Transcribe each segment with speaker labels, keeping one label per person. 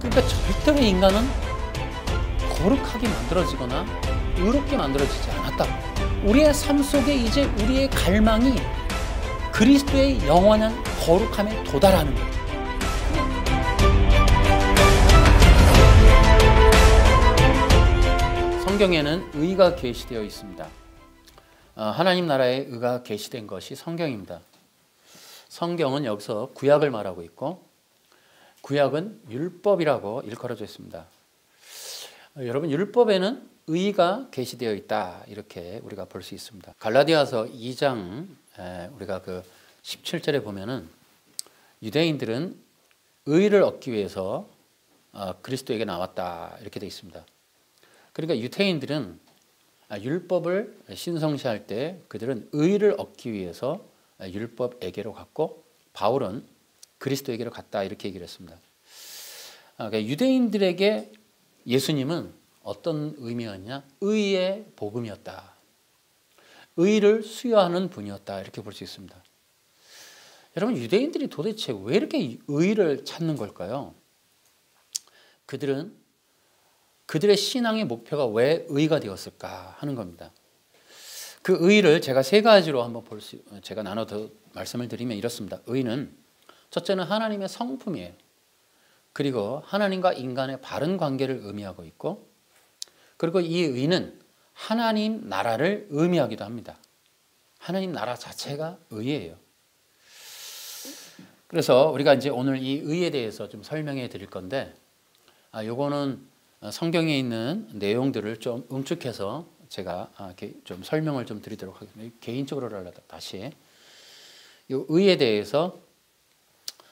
Speaker 1: 그러니까 절대로 인간은 거룩하게 만들어지거나 의롭게 만들어지지 않았다고. 우리의 삶 속에 이제 우리의 갈망이 그리스도의 영원한 거룩함에 도달하는 거예요. 성경에는 의가 계시되어 있습니다. 하나님 나라의 의가 계시된 것이 성경입니다. 성경은 여기서 구약을 말하고 있고, 구약은 율법이라고 일컬어져 있습니다. 여러분, 율법에는 의가 계시되어 있다, 이렇게 우리가 볼 수 있습니다. 갈라디아서 2장 우리가 그 17절에 보면은 유대인들은 의를 얻기 위해서 그리스도에게 나왔다, 이렇게 되어 있습니다. 그러니까 유대인들은 율법을 신성시할 때 그들은 의를 얻기 위해서 율법에게로 갔고, 바울은 그리스도에게로 갔다, 이렇게 얘기를 했습니다. 그러니까 유대인들에게 예수님은 어떤 의미였냐? 의의 복음이었다. 의를 수여하는 분이었다, 이렇게 볼 수 있습니다. 여러분, 유대인들이 도대체 왜 이렇게 의를 찾는 걸까요? 그들의 신앙의 목표가 왜 의가 되었을까 하는 겁니다. 그 의를 제가 세 가지로 한번 제가 나눠서 말씀을 드리면 이렇습니다. 의는 첫째는 하나님의 성품이에요. 그리고 하나님과 인간의 바른 관계를 의미하고 있고, 그리고 이 의는 하나님 나라를 의미하기도 합니다. 하나님 나라 자체가 의예요. 그래서 우리가 이제 오늘 이 의에 대해서 좀 설명해 드릴 건데, 요거는 성경에 있는 내용들을 좀 응축해서 제가 좀 설명을 좀 드리도록 하겠습니다. 개인적으로라도 다시 이 의에 대해서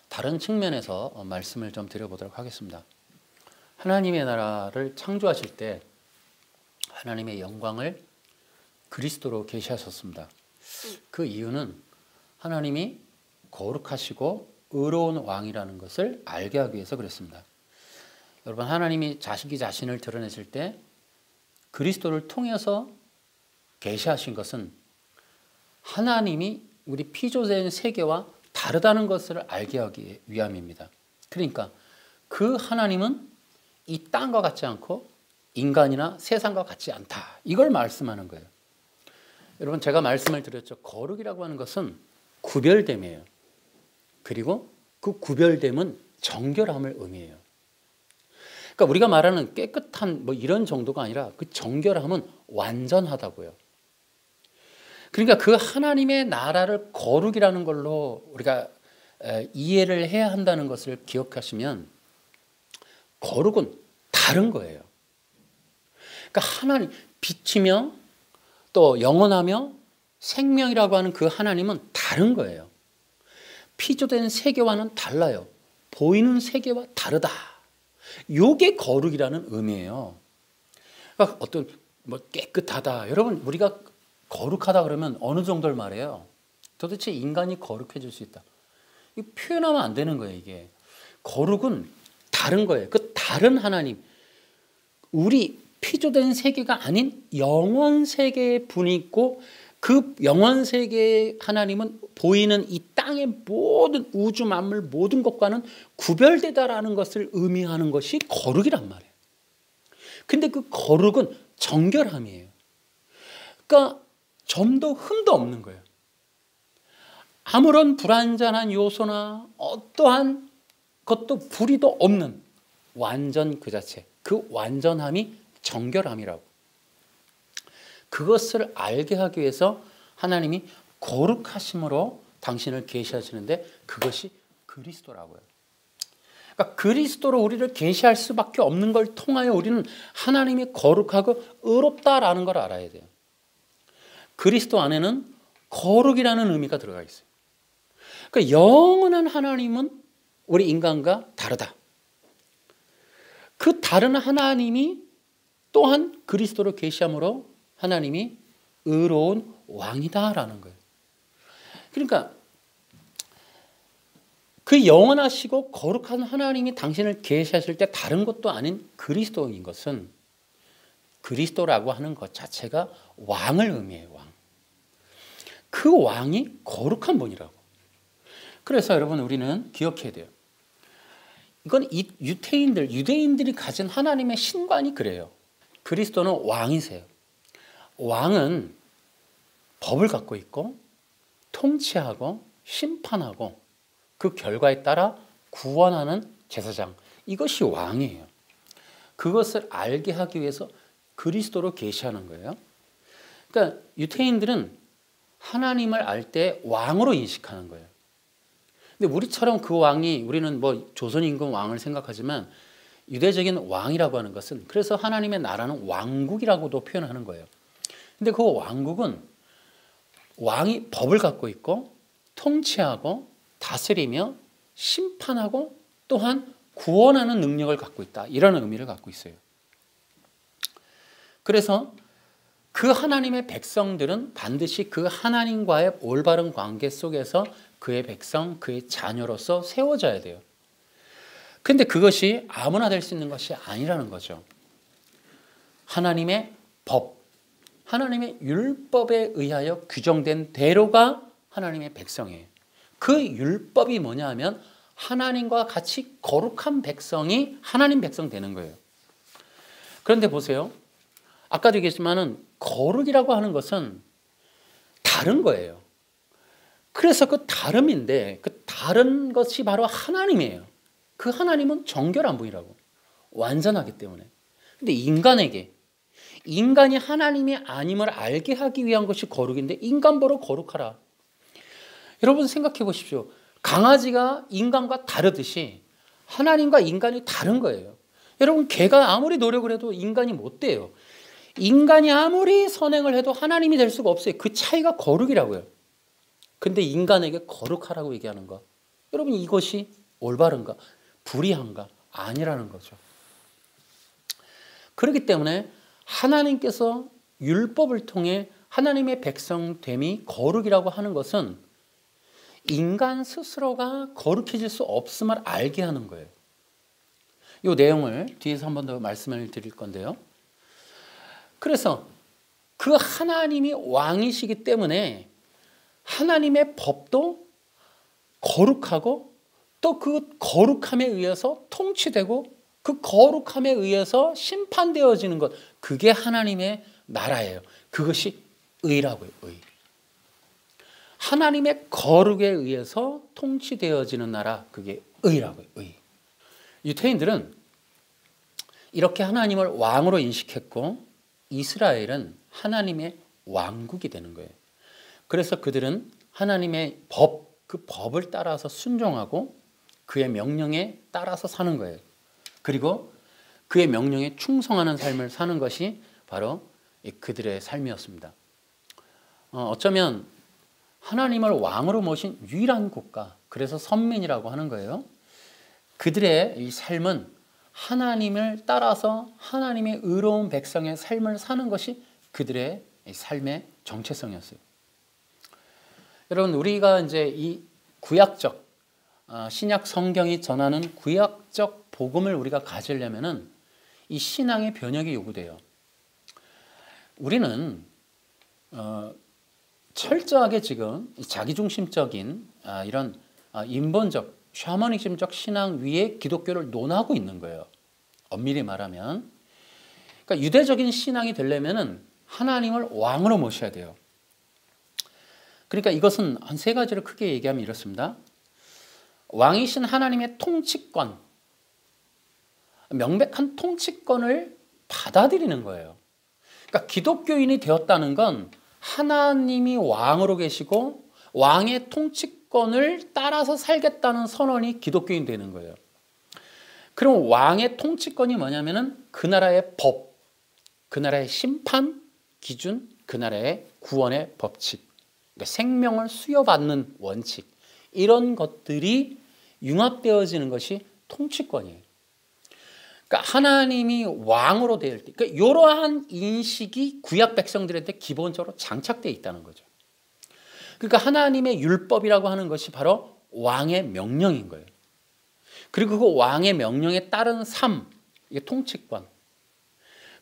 Speaker 1: 다른 측면에서 말씀을 좀 드려보도록 하겠습니다. 하나님의 나라를 창조하실 때 하나님의 영광을 그리스도로 계시하셨습니다. 그 이유는 하나님이 거룩하시고 의로운 왕이라는 것을 알게 하기 위해서 그랬습니다. 여러분, 하나님이 자기 자신을 드러내실 때 그리스도를 통해서 계시하신 것은 하나님이 우리 피조된 세계와 다르다는 것을 알게 하기 위함입니다. 그러니까 그 하나님은 이 땅과 같지 않고 인간이나 세상과 같지 않다, 이걸 말씀하는 거예요. 여러분, 제가 말씀을 드렸죠. 거룩이라고 하는 것은 구별됨이에요. 그리고 그 구별됨은 정결함을 의미해요. 그러니까 우리가 말하는 깨끗한 뭐 이런 정도가 아니라 그 정결함은 완전하다고요. 그러니까 그 하나님의 나라를 거룩이라는 걸로 우리가 이해를 해야 한다는 것을 기억하시면, 거룩은 다른 거예요. 그러니까 하나님, 빛이며 또 영원하며 생명이라고 하는 그 하나님은 다른 거예요. 피조된 세계와는 달라요. 보이는 세계와 다르다. 요게 거룩이라는 의미예요. 그러니까 어떤 뭐 깨끗하다. 여러분, 우리가 거룩하다 그러면 어느 정도를 말해요? 도대체 인간이 거룩해질 수 있다, 이 표현하면 안 되는 거예요. 이게 거룩은 다른 거예요. 그 다른 하나님, 우리 피조된 세계가 아닌 영원 세계의 분이 있고, 그 영원 세계의 하나님은 보이는 이 땅의 모든 우주 만물 모든 것과는 구별되다라는 것을 의미하는 것이 거룩이란 말이에요. 근데 그 거룩은 정결함이에요. 그러니까 점도 흠도 없는 거예요. 아무런 불완전한 요소나 어떠한 것도 불의도 없는 완전 그 자체, 그 완전함이 정결함이라고. 그것을 알게 하기 위해서 하나님이 거룩하심으로 당신을 계시하시는데, 그것이 그리스도라고요. 그러니까 그리스도로 우리를 계시할 수밖에 없는 걸 통하여 우리는 하나님이 거룩하고 의롭다라는 걸 알아야 돼요. 그리스도 안에는 거룩이라는 의미가 들어가 있어요. 그러니까 영원한 하나님은 우리 인간과 다르다. 그 다른 하나님이 또한 그리스도로 계시함으로 하나님이 의로운 왕이다라는 거예요. 그러니까 그 영원하시고 거룩한 하나님이 당신을 계시하실 때 다른 것도 아닌 그리스도인 것은, 그리스도라고 하는 것 자체가 왕을 의미해요. 왕. 그 왕이 거룩한 분이라고. 그래서 여러분, 우리는 기억해야 돼요. 이건 유대인들이 가진 하나님의 신관이 그래요. 그리스도는 왕이세요. 왕은 법을 갖고 있고 통치하고 심판하고 그 결과에 따라 구원하는 제사장, 이것이 왕이에요. 그것을 알게 하기 위해서 그리스도로 계시하는 거예요. 그러니까 유대인들은 하나님을 알 때 왕으로 인식하는 거예요. 근데 우리처럼 그 왕이, 우리는 뭐 조선 임금 왕을 생각하지만 유대적인 왕이라고 하는 것은, 그래서 하나님의 나라는 왕국이라고도 표현하는 거예요. 근데 그 왕국은 왕이 법을 갖고 있고 통치하고 다스리며 심판하고 또한 구원하는 능력을 갖고 있다, 이런 의미를 갖고 있어요. 그래서 그 하나님의 백성들은 반드시 그 하나님과의 올바른 관계 속에서 그의 백성, 그의 자녀로서 세워져야 돼요. 근데 그것이 아무나 될 수 있는 것이 아니라는 거죠. 하나님의 법, 하나님의 율법에 의하여 규정된 대로가 하나님의 백성이에요. 그 율법이 뭐냐 하면 하나님과 같이 거룩한 백성이 하나님 백성 되는 거예요. 그런데 보세요. 아까도 얘기했지만은 거룩이라고 하는 것은 다른 거예요. 그래서 그 다름인데, 그 다른 것이 바로 하나님이에요. 그 하나님은 정결한 분이라고, 완전하기 때문에. 근데 인간이 하나님이 아님을 알게 하기 위한 것이 거룩인데 인간보로 거룩하라. 여러분 생각해 보십시오. 강아지가 인간과 다르듯이 하나님과 인간이 다른 거예요. 여러분, 개가 아무리 노력을 해도 인간이 못 돼요. 인간이 아무리 선행을 해도 하나님이 될 수가 없어요. 그 차이가 거룩이라고요. 근데 인간에게 거룩하라고 얘기하는 것, 여러분 이것이 올바른가 불의한가? 아니라는 거죠. 그렇기 때문에 하나님께서 율법을 통해 하나님의 백성됨이 거룩이라고 하는 것은 인간 스스로가 거룩해질 수 없음을 알게 하는 거예요. 이 내용을 뒤에서 한 번 더 말씀을 드릴 건데요. 그래서 그 하나님이 왕이시기 때문에 하나님의 법도 거룩하고 또 그 거룩함에 의해서 통치되고 그 거룩함에 의해서 심판되어지는 것, 그게 하나님의 나라예요. 그것이 의라고요. 의. 하나님의 거룩에 의해서 통치되어지는 나라, 그게 의라고요. 의. 유대인들은 이렇게 하나님을 왕으로 인식했고 이스라엘은 하나님의 왕국이 되는 거예요. 그래서 그들은 하나님의 법, 그 법을 따라서 순종하고 그의 명령에 따라서 사는 거예요. 그리고 그의 명령에 충성하는 삶을 사는 것이 바로 그들의 삶이었습니다. 어쩌면 하나님을 왕으로 모신 유일한 국가, 그래서 선민이라고 하는 거예요. 그들의 이 삶은 하나님을 따라서 하나님의 의로운 백성의 삶을 사는 것이 그들의 삶의 정체성이었어요. 여러분, 우리가 이제 이 구약적 신약 성경이 전하는 구약적 복음을 우리가 가지려면은 이 신앙의 변혁이 요구돼요. 우리는 철저하게 지금 자기중심적인 이런 인본적, 샤머니즘적 신앙 위에 기독교를 논하고 있는 거예요. 엄밀히 말하면. 그러니까 유대적인 신앙이 되려면은 하나님을 왕으로 모셔야 돼요. 그러니까 이것은 한 세 가지를 크게 얘기하면 이렇습니다. 왕이신 하나님의 통치권, 명백한 통치권을 받아들이는 거예요. 그러니까 기독교인이 되었다는 건 하나님이 왕으로 계시고 왕의 통치권을 따라서 살겠다는 선언이 기독교인 되는 거예요. 그럼 왕의 통치권이 뭐냐면은 그 나라의 법, 그 나라의 심판 기준, 그 나라의 구원의 법칙, 그러니까 생명을 수여받는 원칙, 이런 것들이 융합되어지는 것이 통치권이에요. 그러니까 하나님이 왕으로 될 때, 그러니까 이러한 인식이 구약 백성들한테 기본적으로 장착되어 있다는 거죠. 그러니까 하나님의 율법이라고 하는 것이 바로 왕의 명령인 거예요. 그리고 그 왕의 명령에 따른 삶, 이게 통치권.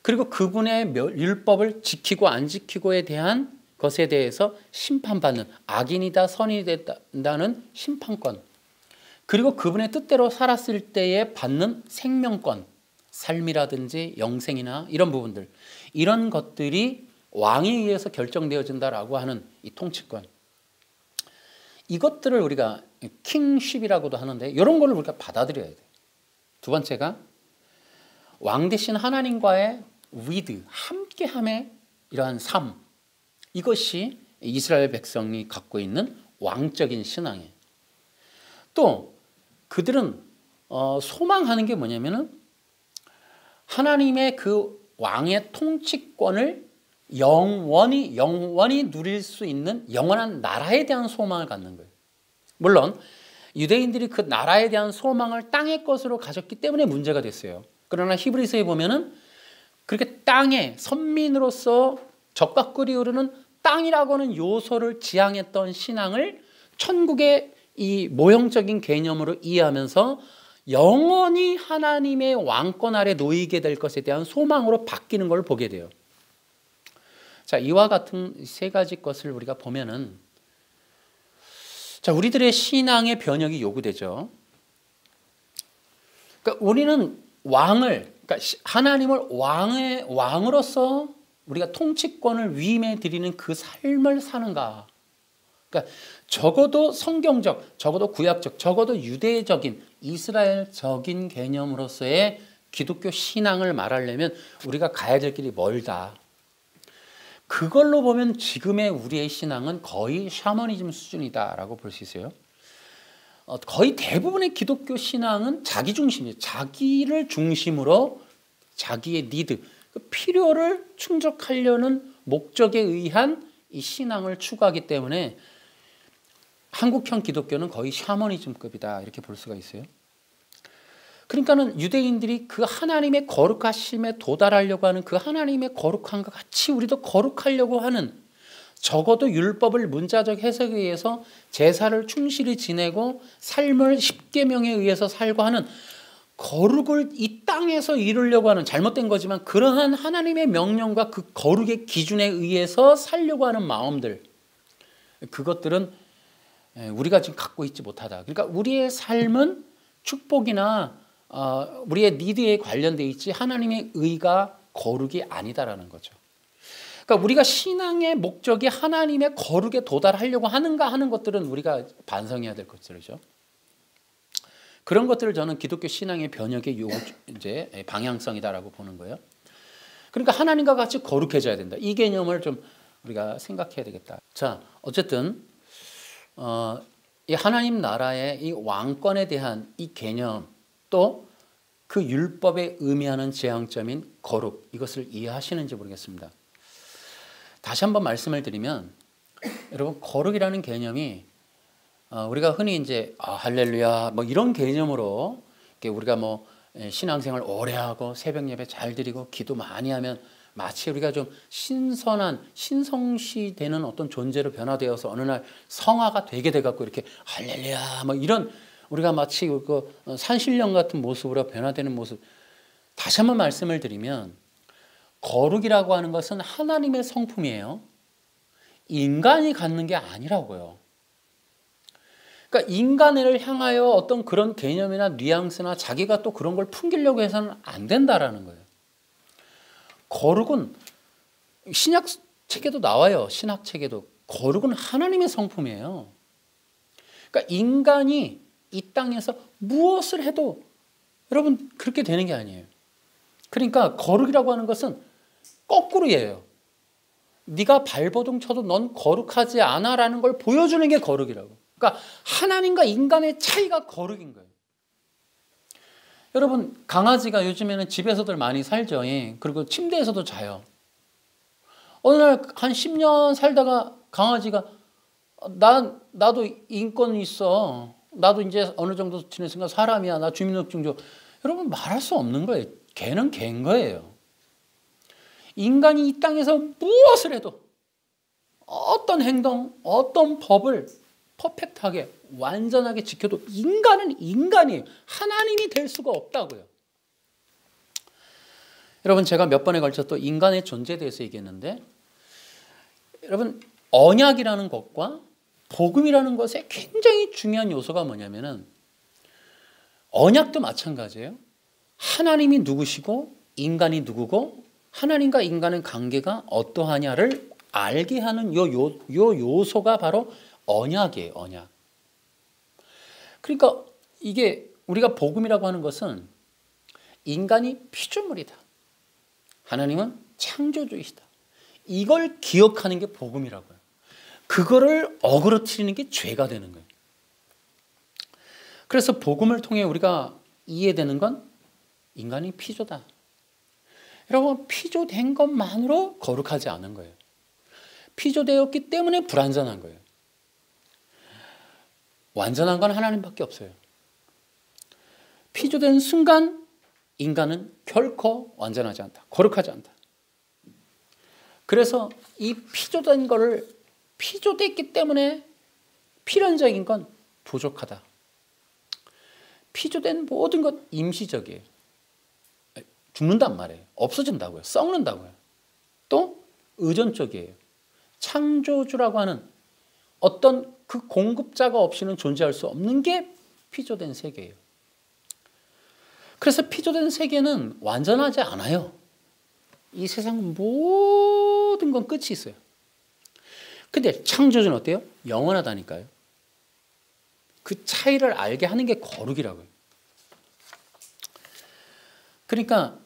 Speaker 1: 그리고 그분의 율법을 지키고 안 지키고에 대한 것에 대해서 심판받는, 악인이다 선인이 된다는 심판권. 그리고 그분의 뜻대로 살았을 때에 받는 생명권, 삶이라든지 영생이나 이런 부분들, 이런 것들이 왕에 의해서 결정되어진다라고 하는 이 통치권, 이것들을 우리가 킹쉽이라고도 하는데 이런 거를 우리가 받아들여야 돼요. 두 번째가 왕 대신 하나님과의 위드, 함께함의 이러한 삶, 이것이 이스라엘 백성이 갖고 있는 왕적인 신앙이에요. 또 그들은 소망하는 게 뭐냐면은 하나님의 그 왕의 통치권을 영원히 누릴 수 있는 영원한 나라에 대한 소망을 갖는 거예요. 물론 유대인들이 그 나라에 대한 소망을 땅의 것으로 가졌기 때문에 문제가 됐어요. 그러나 히브리서에 보면은 그렇게 땅에 선민으로서 적과 꿀이 흐르는 땅이라고 하는 요소를 지향했던 신앙을 천국의 이 모형적인 개념으로 이해하면서 영원히 하나님의 왕권 아래 놓이게 될 것에 대한 소망으로 바뀌는 걸 보게 돼요. 자, 이와 같은 세 가지 것을 우리가 보면은, 자, 우리들의 신앙의 변혁이 요구되죠. 그러니까 우리는 그러니까 하나님을 왕으로서 우리가 통치권을 위임해 드리는 그 삶을 사는가. 그러니까 적어도 성경적, 적어도 구약적, 적어도 유대적인 이스라엘적인 개념으로서의 기독교 신앙을 말하려면 우리가 가야 될 길이 멀다. 그걸로 보면 지금의 우리의 신앙은 거의 샤머니즘 수준이다라고 볼 수 있어요. 거의 대부분의 기독교 신앙은 자기 중심이에요. 자기를 중심으로 자기의 니드, 그 필요를 충족하려는 목적에 의한 이 신앙을 추구하기 때문에 한국형 기독교는 거의 샤머니즘급이다 이렇게 볼 수가 있어요. 그러니까는 유대인들이 그 하나님의 거룩하심에 도달하려고 하는 그 하나님의 거룩함과 같이 우리도 거룩하려고 하는, 적어도 율법을 문자적 해석에 의해서 제사를 충실히 지내고 삶을 십계명에 의해서 살고 하는 거룩을 이 땅에서 이루려고 하는, 잘못된 거지만 그러한 하나님의 명령과 그 거룩의 기준에 의해서 살려고 하는 마음들, 그것들은 우리가 지금 갖고 있지 못하다. 그러니까 우리의 삶은 축복이나 우리의 니드에 관련되어 있지 하나님의 의가 거룩이 아니다라는 거죠. 그러니까 우리가 신앙의 목적이 하나님의 거룩에 도달하려고 하는가 하는 것들은 우리가 반성해야 될 것들이죠. 그런 것들을 저는 기독교 신앙의 변혁의 이제 방향성이다라고 보는 거예요. 그러니까 하나님과 같이 거룩해져야 된다. 이 개념을 좀 우리가 생각해야 되겠다. 자, 어쨌든 이 하나님 나라의 이 왕권에 대한 이 개념, 또 그 율법에 의미하는 지향점인 거룩, 이것을 이해하시는지 모르겠습니다. 다시 한번 말씀을 드리면, 여러분, 거룩이라는 개념이 우리가 흔히 이제 할렐루야 뭐 이런 개념으로 우리가 뭐 신앙생활 오래 하고 새벽 예배 잘 드리고 기도 많이 하면 마치 우리가 좀 신선한 신성시되는 어떤 존재로 변화되어서 어느 날 성화가 되게 돼갖고 이렇게 할렐루야 뭐 이런, 우리가 마치 그 산신령 같은 모습으로 변화되는 모습. 다시 한번 말씀을 드리면, 거룩이라고 하는 것은 하나님의 성품이에요. 인간이 갖는 게 아니라고요. 그러니까 인간을 향하여 어떤 그런 개념이나 뉘앙스나 자기가 또 그런 걸 풍기려고 해서는 안 된다라는 거예요. 거룩은 신약 책에도 나와요. 신학 책에도. 거룩은 하나님의 성품이에요. 그러니까 인간이 이 땅에서 무엇을 해도 여러분 그렇게 되는 게 아니에요. 그러니까 거룩이라고 하는 것은 거꾸로예요. 네가 발버둥 쳐도 넌 거룩하지 않아라는 걸 보여주는 게 거룩이라고. 그러니까 하나님과 인간의 차이가 거룩인 거예요. 여러분, 강아지가 요즘에는 집에서들 많이 살죠. 예. 그리고 침대에서도 자요. 어느 날 한 10년 살다가 강아지가 나도 인권이 있어. 나도 이제 어느 정도 지냈으니까 사람이야. 나 주민등록증 줘. 여러분, 말할 수 없는 거예요. 걔는 걔인 거예요. 인간이 이 땅에서 무엇을 해도, 어떤 행동, 어떤 법을 퍼펙트하게 완전하게 지켜도 인간은 인간이에요. 하나님이 될 수가 없다고요. 여러분, 제가 몇 번에 걸쳐 또 인간의 존재에 대해서 얘기했는데, 여러분, 언약이라는 것과 복음이라는 것에 굉장히 중요한 요소가 뭐냐면은, 언약도 마찬가지예요. 하나님이 누구시고 인간이 누구고 하나님과 인간의 관계가 어떠하냐를 알게 하는 요 요소가 바로 언약이에요. 언약. 그러니까 이게 우리가 복음이라고 하는 것은 인간이 피조물이다. 하나님은 창조주이시다. 이걸 기억하는 게 복음이라고요. 그거를 어그러뜨리는 게 죄가 되는 거예요. 그래서 복음을 통해 우리가 이해되는 건 인간이 피조다. 여러분, 피조된 것만으로 거룩하지 않은 거예요. 피조되었기 때문에 불완전한 거예요. 완전한 건 하나님밖에 없어요. 피조된 순간 인간은 결코 완전하지 않다. 거룩하지 않다. 그래서 이 피조된 거를 피조됐기 때문에 필연적인 건 부족하다. 피조된 모든 것 임시적이에요. 죽는단 말이에요. 없어진다고요. 썩는다고요. 또 의존적이에요. 창조주라고 하는 어떤 그 공급자가 없이는 존재할 수 없는 게 피조된 세계예요. 그래서 피조된 세계는 완전하지 않아요. 이 세상 모든 건 끝이 있어요. 근데 창조주는 어때요? 영원하다니까요. 그 차이를 알게 하는 게 거룩이라고요. 그러니까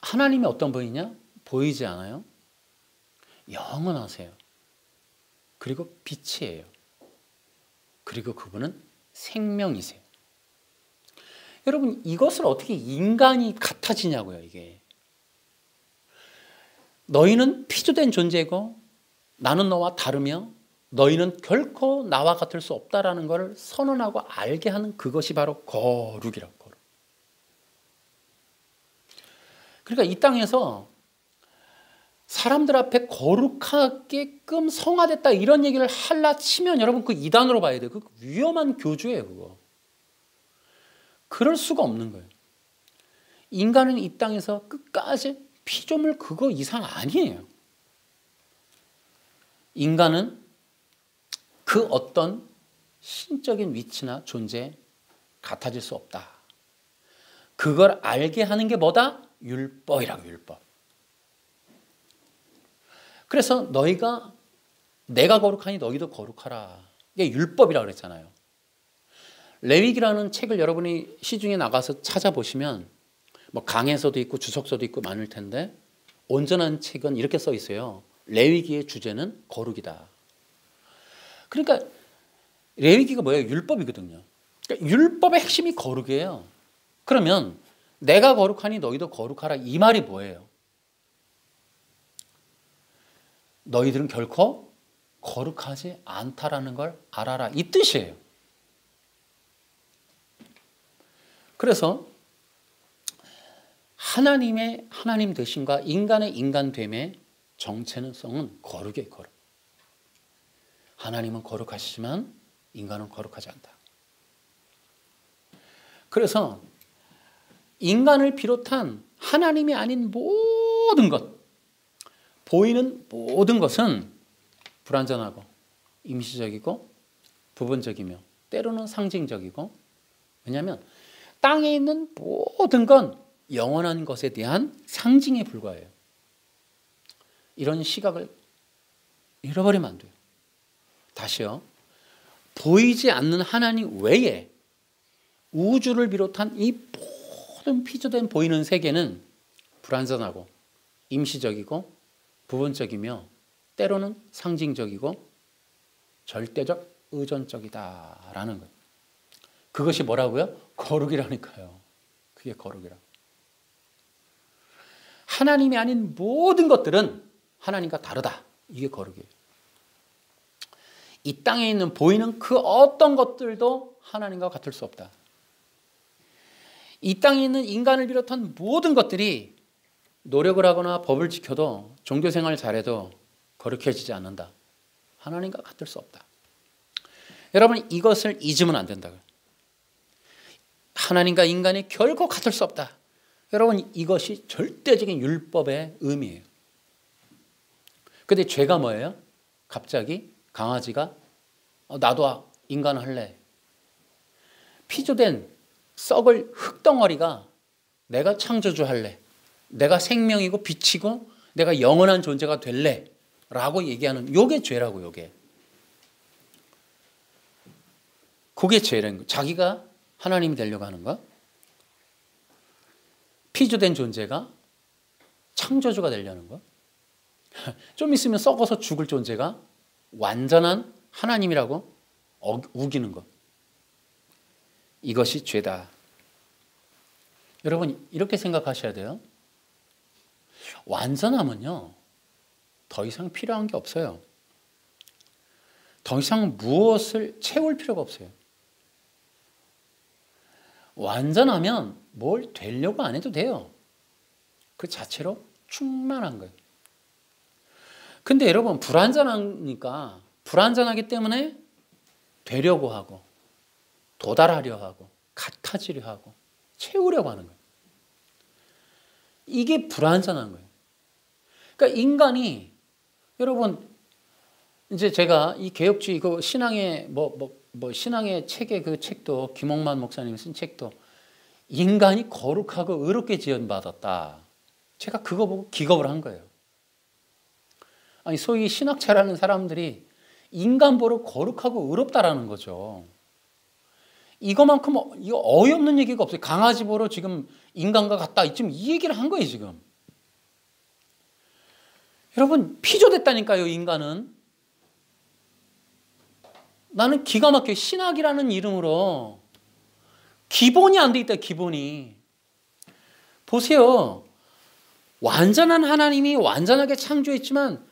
Speaker 1: 하나님이 어떤 분이냐? 보이지 않아요. 영원하세요. 그리고 빛이에요. 그리고 그분은 생명이세요. 여러분, 이것을 어떻게 인간이 같아지냐고요, 이게. 너희는 피조된 존재고 나는 너와 다르며 너희는 결코 나와 같을 수 없다라는 것을 선언하고 알게 하는 그것이 바로 거룩이라고. 거룩. 그러니까 이 땅에서 사람들 앞에 거룩하게끔 성화됐다 이런 얘기를 할라 치면 여러분 그 이단으로 봐야 돼요. 그 위험한 교주예요, 그거. 그럴 수가 없는 거예요. 인간은 이 땅에서 끝까지 피조물 그거 이상 아니에요. 인간은 그 어떤 신적인 위치나 존재에 같아질 수 없다. 그걸 알게 하는 게 뭐다? 율법이라고, 율법. 그래서 너희가 내가 거룩하니 너희도 거룩하라. 이게 율법이라고 그랬잖아요. 레위기라는 책을 여러분이 시중에 나가서 찾아보시면 뭐 강에서도 있고 주석서도 있고 많을 텐데 온전한 책은 이렇게 써 있어요. 레위기의 주제는 거룩이다. 그러니까 레위기가 뭐예요? 율법이거든요. 그러니까 율법의 핵심이 거룩이에요. 그러면 내가 거룩하니 너희도 거룩하라 이 말이 뭐예요? 너희들은 결코 거룩하지 않다라는 걸 알아라 이 뜻이에요. 그래서 하나님의 하나님 되심과 인간의 인간됨의 정체성은 거룩이에요. 거룩. 하나님은 거룩하시지만 인간은 거룩하지 않다. 그래서 인간을 비롯한 하나님이 아닌 모든 것, 보이는 모든 것은 불완전하고 임시적이고 부분적이며 때로는 상징적이고, 왜냐하면 땅에 있는 모든 건 영원한 것에 대한 상징에 불과해요. 이런 시각을 잃어버리면 안 돼요. 다시요. 보이지 않는 하나님 외에 우주를 비롯한 이 모든 피조된 보이는 세계는 불완전하고 임시적이고 부분적이며 때로는 상징적이고 절대적 의존적이다라는 거예요. 그것이 뭐라고요? 거룩이라니까요. 그게 거룩이라고. 하나님이 아닌 모든 것들은 하나님과 다르다. 이게 거룩이에요. 이 땅에 있는 보이는 그 어떤 것들도 하나님과 같을 수 없다. 이 땅에 있는 인간을 비롯한 모든 것들이 노력을 하거나 법을 지켜도 종교생활을 잘해도 거룩해지지 않는다. 하나님과 같을 수 없다. 여러분, 이것을 잊으면 안 된다고요. 하나님과 인간이 결코 같을 수 없다. 여러분, 이것이 절대적인 율법의 의미예요. 근데 죄가 뭐예요? 갑자기 강아지가 나도 인간 할래. 피조된 썩을 흙덩어리가 내가 창조주 할래, 내가 생명이고 빛이고 내가 영원한 존재가 될래 라고 얘기하는 요게 죄라고. 요게 그게 죄라는 거예요. 자기가 하나님이 되려고 하는 거, 피조된 존재가 창조주가 되려는 거, 좀 있으면 썩어서 죽을 존재가 완전한 하나님이라고 우기는 것, 이것이 죄다. 여러분 이렇게 생각하셔야 돼요. 완전하면요 더 이상 필요한 게 없어요. 더 이상 무엇을 채울 필요가 없어요. 완전하면 뭘 되려고 안 해도 돼요. 그 자체로 충만한 거예요. 근데 여러분 불완전하니까, 불완전하기 때문에 되려고 하고 도달하려 하고 같아지려 하고 채우려고 하는 거예요. 이게 불완전한 거예요. 그러니까 인간이, 여러분 이제 제가 이 개혁주의 그 신앙의 신앙의 책의 그 책도, 김홍만 목사님이 쓴 책도 인간이 거룩하고 의롭게 지원받았다. 제가 그거 보고 기겁을 한 거예요. 아니 소위 신학자라는 사람들이 인간 보러 거룩하고 의롭다라는 거죠. 이거만큼 이거 어이없는 얘기가 없어요. 강아지 보러 지금 인간과 같다, 지금 이 얘기를 한 거예요 지금. 여러분 피조됐다니까요 인간은. 나는 기가 막혀. 신학이라는 이름으로 기본이 안 돼 있다. 기본이. 보세요. 완전한 하나님이 완전하게 창조했지만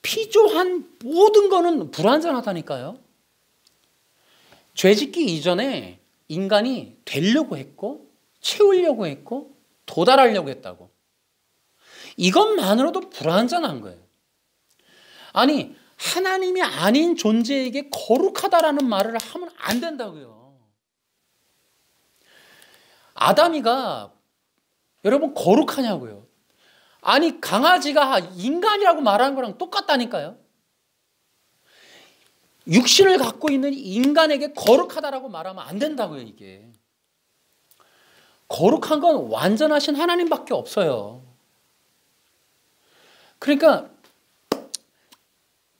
Speaker 1: 피조한 모든 거는 불완전하다니까요. 죄짓기 이전에 인간이 되려고 했고 채우려고 했고 도달하려고 했다고. 이것만으로도 불완전한 거예요. 아니 하나님이 아닌 존재에게 거룩하다라는 말을 하면 안 된다고요. 아담이가 여러분 거룩하냐고요. 아니 강아지가 인간이라고 말하는 거랑 똑같다니까요. 육신을 갖고 있는 인간에게 거룩하다라고 말하면 안 된다고요. 이게 거룩한 건 완전하신 하나님밖에 없어요. 그러니까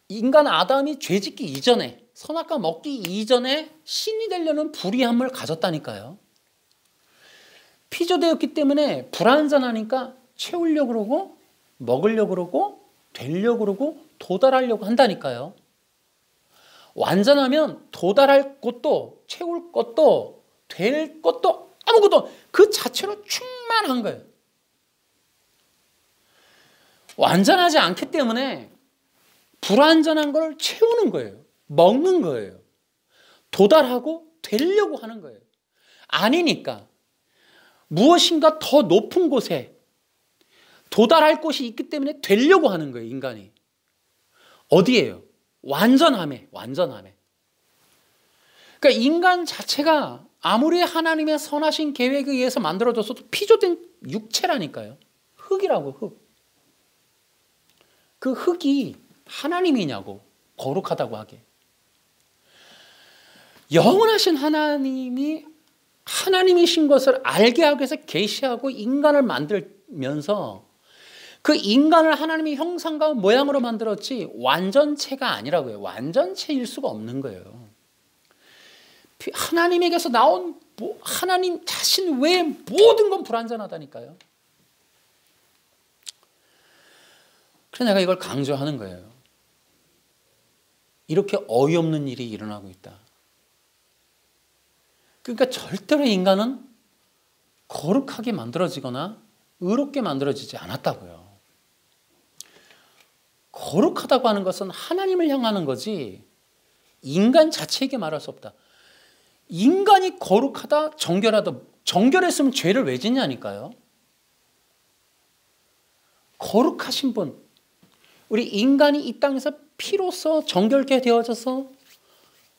Speaker 1: 인간 아담이 죄짓기 이전에, 선악과 먹기 이전에 신이 되려는 불의함을 가졌다니까요. 피조되었기 때문에 불완전하니까 채우려고 그러고 먹으려고 그러고 되려고 그러고 도달하려고 한다니까요. 완전하면 도달할 것도 채울 것도 될 것도 아무것도 그 자체로 충만한 거예요. 완전하지 않기 때문에 불완전한 걸 채우는 거예요. 먹는 거예요. 도달하고 되려고 하는 거예요. 아니니까 무엇인가 더 높은 곳에 도달할 곳이 있기 때문에 되려고 하는 거예요. 인간이. 어디예요? 완전함에. 완전함에. 그러니까 인간 자체가 아무리 하나님의 선하신 계획에 의해서 만들어졌어도 피조된 육체라니까요. 흙이라고. 흙. 그 흙이 하나님이냐고, 거룩하다고 하게. 영원하신 하나님이 하나님이신 것을 알게 하기 위해서 계시하고 인간을 만들면서 그 인간을 하나님의 형상과 모양으로 만들었지 완전체가 아니라고요. 완전체일 수가 없는 거예요. 하나님에게서 나온 하나님 자신 외에 모든 건 불완전하다니까요. 그래서 내가 이걸 강조하는 거예요. 이렇게 어이없는 일이 일어나고 있다. 그러니까 절대로 인간은 거룩하게 만들어지거나 의롭게 만들어지지 않았다고요. 거룩하다고 하는 것은 하나님을 향하는 거지 인간 자체에게 말할 수 없다. 인간이 거룩하다, 정결하다. 정결했으면 죄를 왜 짓냐니까요. 거룩하신 분, 우리 인간이 이 땅에서 피로써 정결케 되어져서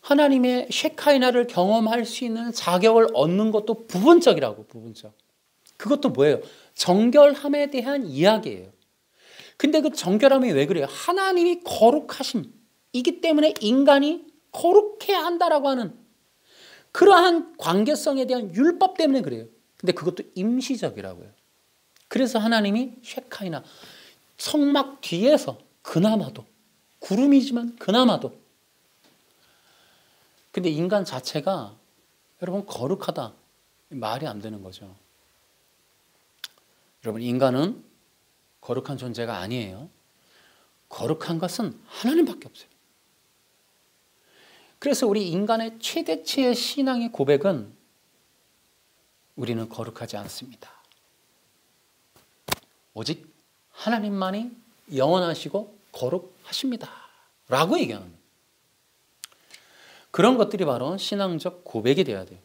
Speaker 1: 하나님의 쉐카이나를 경험할 수 있는 자격을 얻는 것도 부분적이라고. 부분적. 그것도 뭐예요? 정결함에 대한 이야기예요. 근데 그 정결함이 왜 그래요? 하나님이 거룩하심이기 때문에 인간이 거룩해야 한다라고 하는 그러한 관계성에 대한 율법 때문에 그래요. 근데 그것도 임시적이라고요. 그래서 하나님이 쉐카이나 성막 뒤에서 그나마도 구름이지만 그나마도 근데 인간 자체가 여러분 거룩하다 말이 안 되는 거죠. 여러분 인간은 거룩한 존재가 아니에요. 거룩한 것은 하나님밖에 없어요. 그래서 우리 인간의 최대치의 신앙의 고백은 우리는 거룩하지 않습니다. 오직 하나님만이 영원하시고 거룩하십니다. 라고 얘기하는 거예요. 그런 것들이 바로 신앙적 고백이 돼야 돼요.